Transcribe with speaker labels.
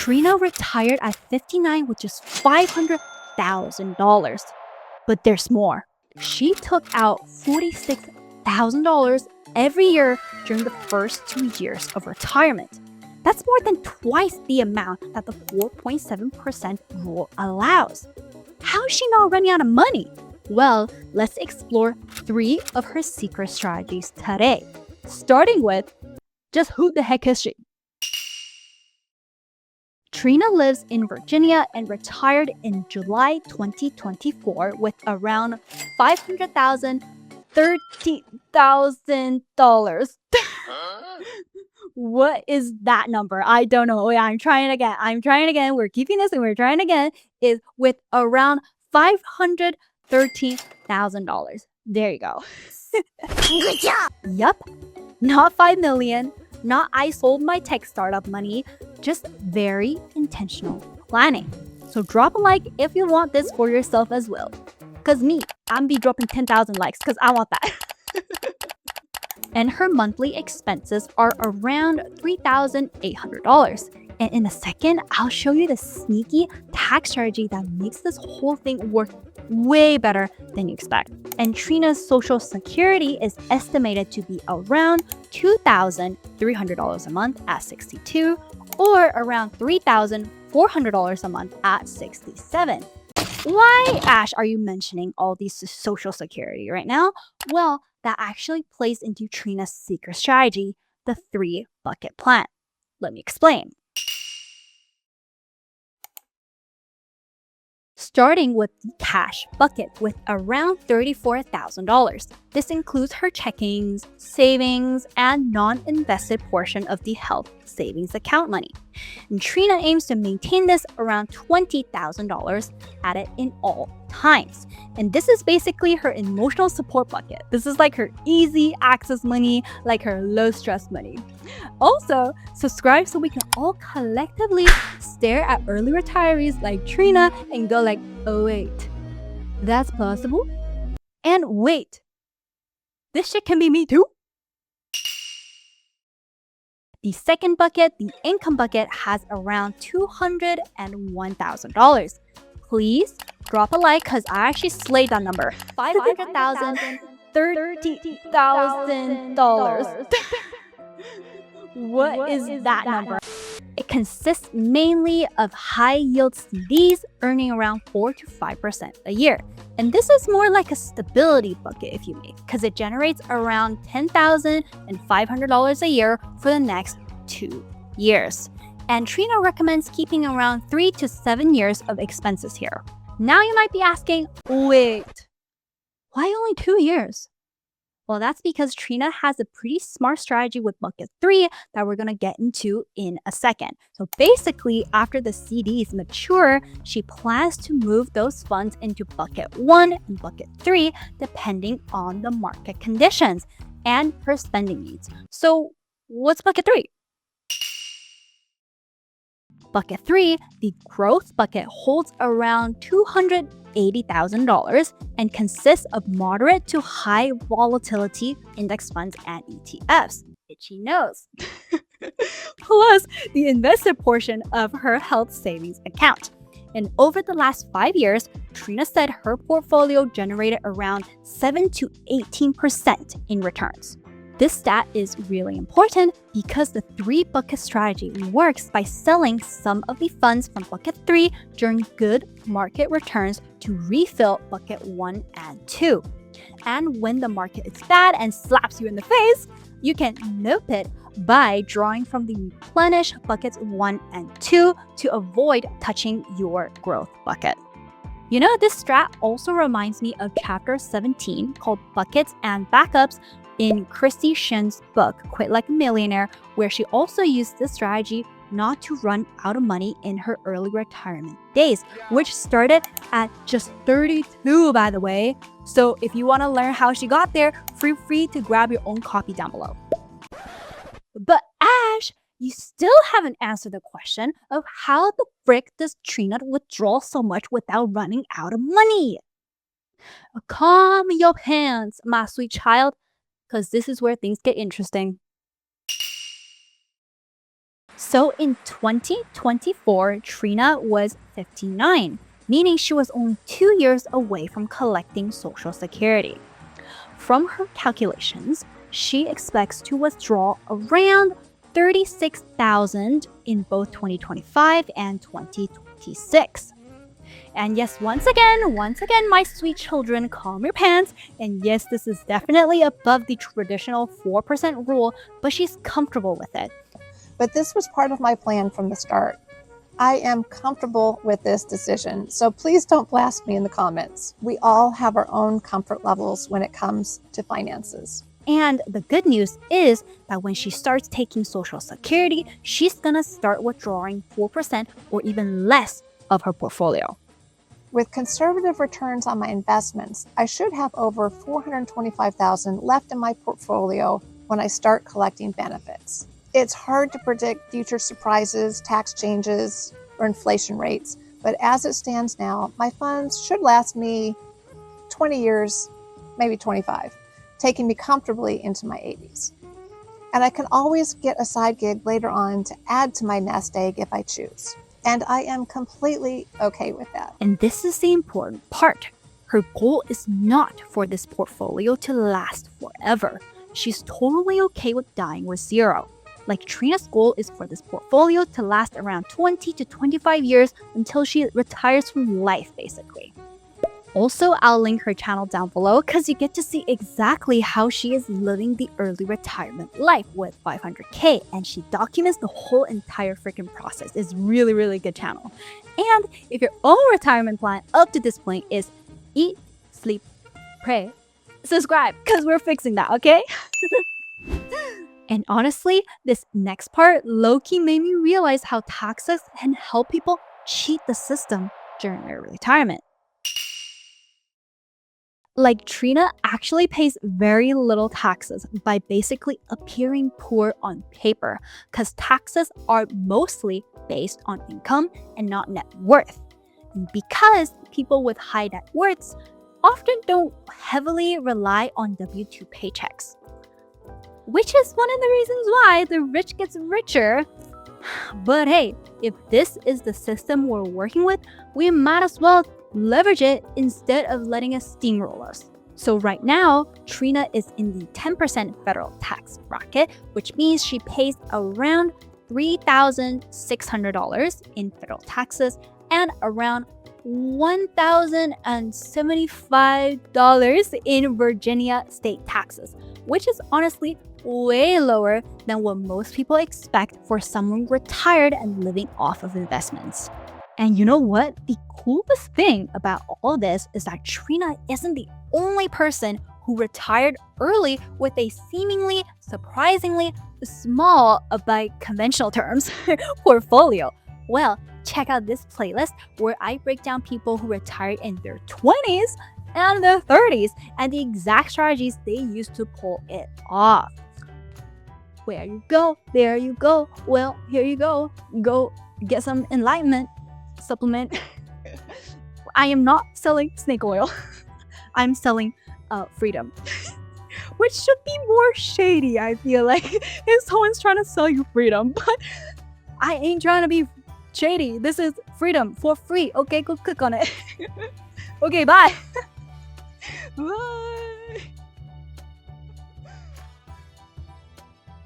Speaker 1: Trena retired at 59 with just $500,000. But there's more. She took out $46,000 every year during the first 2 years of retirement. That's more than twice the amount that the 4.7% rule allows. How is she not running out of money? Well, let's explore 3 of her secret strategies today. Starting with, just who the heck is she? Trena lives in Virginia and retired in July 2024 with around $500,000. What is that number? I don't know. Wait, I'm trying again. We're keeping this and we're trying again. Is with around $513,000. There you go.
Speaker 2: Good job!
Speaker 1: Yup. Not 5 million. Not I sold my tech startup money. Just very intentional planning. So drop a like if you want this for yourself as well. Cause me, I'm be dropping 10,000 likes cause I want that. And her monthly expenses are around $3,800. And in a second, I'll show you the sneaky tax strategy that makes this whole thing work way better than you expect. And Trena's Social Security is estimated to be around $2,300 a month at 62 or around $3,400 a month at 67. Why, Ash, are you mentioning all these Social Security right now? Well, that actually plays into Trena's secret strategy, the 3-bucket plan. Let me explain. Starting with the cash bucket with around $34,000. This includes her checkings, savings, and non-invested portion of the health savings account money. And Trena aims to maintain this around $20,000 at it in all times. And this is basically her emotional support bucket. This is like her easy access money, like her low stress money. Also, subscribe so we can all collectively stare at early retirees like Trena and go like, oh wait, that's possible? And wait, this shit can be me too? The second bucket, the income bucket, has around $201,000. Please drop a like because I actually slayed that number. $500,000, $30,000. What is that number? It consists mainly of high-yield CDs earning around 4 to 5% a year. And this is more like a stability bucket if you may, because it generates around $10,500 a year for the next 2 years. And Trena recommends keeping around 3 to 7 years of expenses here. Now you might be asking, wait, why only 2 years? Well, that's because Trena has a pretty smart strategy with bucket 3 that we're going to get into in a second. So basically, after the CDs mature, she plans to move those funds into bucket 1 and bucket 3, depending on the market conditions and her spending needs. So what's bucket 3? Bucket 3, the growth bucket, holds around $280,000 and consists of moderate to high volatility index funds and ETFs. Itchy nose. Plus the invested portion of her health savings account. And over the last 5 years, Trena said her portfolio generated around 7 to 18% in returns. This stat is really important because the 3-bucket strategy works by selling some of the funds from bucket 3 during good market returns to refill bucket 1 and 2. And when the market is bad and slaps you in the face, you can nope it by drawing from the replenish buckets 1 and 2 to avoid touching your growth bucket. You know, this strat also reminds me of chapter 17 called Buckets and Backups in Christy Shin's book, Quit Like a Millionaire, where she also used this strategy not to run out of money in her early retirement days, which started at just 32, by the way. So if you want to learn how she got there, feel free to grab your own copy down below. But Ash, you still haven't answered the question of how the frick does Trena withdraw so much without running out of money? Calm your pants, my sweet child, because this is where things get interesting. So in 2024, Trena was 59, meaning she was only 2 years away from collecting Social Security. From her calculations, she expects to withdraw around $36,000 in both 2025 and 2026. And yes, once again, my sweet children, calm your pants. And yes, this is definitely above the traditional 4% rule, but she's comfortable with it.
Speaker 3: But this was part of my plan from the start. I am comfortable with this decision, so please don't blast me in the comments. We all have our own comfort levels when it comes to finances.
Speaker 1: And the good news is that when she starts taking Social Security, she's gonna start withdrawing 4% or even less of her portfolio.
Speaker 3: With conservative returns on my investments, I should have over $425,000 left in my portfolio when I start collecting benefits. It's hard to predict future surprises, tax changes, or inflation rates, but as it stands now, my funds should last me 20 years, maybe 25, taking me comfortably into my 80s. And I can always get a side gig later on to add to my nest egg if I choose. And I am completely okay with that.
Speaker 1: And this is the important part. Her goal is not for this portfolio to last forever. She's totally okay with dying with zero. Like Trena's goal is for this portfolio to last around 20 to 25 years until she retires from life, basically. Also, I'll link her channel down below because you get to see exactly how she is living the early retirement life with 500K, and she documents the whole entire freaking process. It's really, really good channel. And if your own retirement plan up to this point is eat, sleep, pray, subscribe because we're fixing that, okay? And honestly, this next part low-key made me realize how taxes can help people cheat the system during their retirement. Like, Trena actually pays very little taxes by basically appearing poor on paper, because taxes are mostly based on income and not net worth. And because people with high net worths often don't heavily rely on W-2 paychecks. Which is one of the reasons why the rich gets richer. But hey, if this is the system we're working with, we might as well leverage it instead of letting it steamroll us. So right now, Trena is in the 10% federal tax bracket, which means she pays around $3,600 in federal taxes and around $1,075 in Virginia state taxes, which is honestly way lower than what most people expect for someone retired and living off of investments. And you know what? The coolest thing about all this is that Trena isn't the only person who retired early with a seemingly surprisingly small, by conventional terms, portfolio. Well, check out this playlist where I break down people who retired in their 20s and their 30s and the exact strategies they used to pull it off. Where you go, there you go. Well, here you go. Go get some enlightenment supplement. I am not selling snake oil. I'm selling freedom. Which should be more shady, I feel like, if someone's trying to sell you freedom. But I ain't trying to be shady. This is freedom for free. Okay, go click on it. Okay, bye. Bye.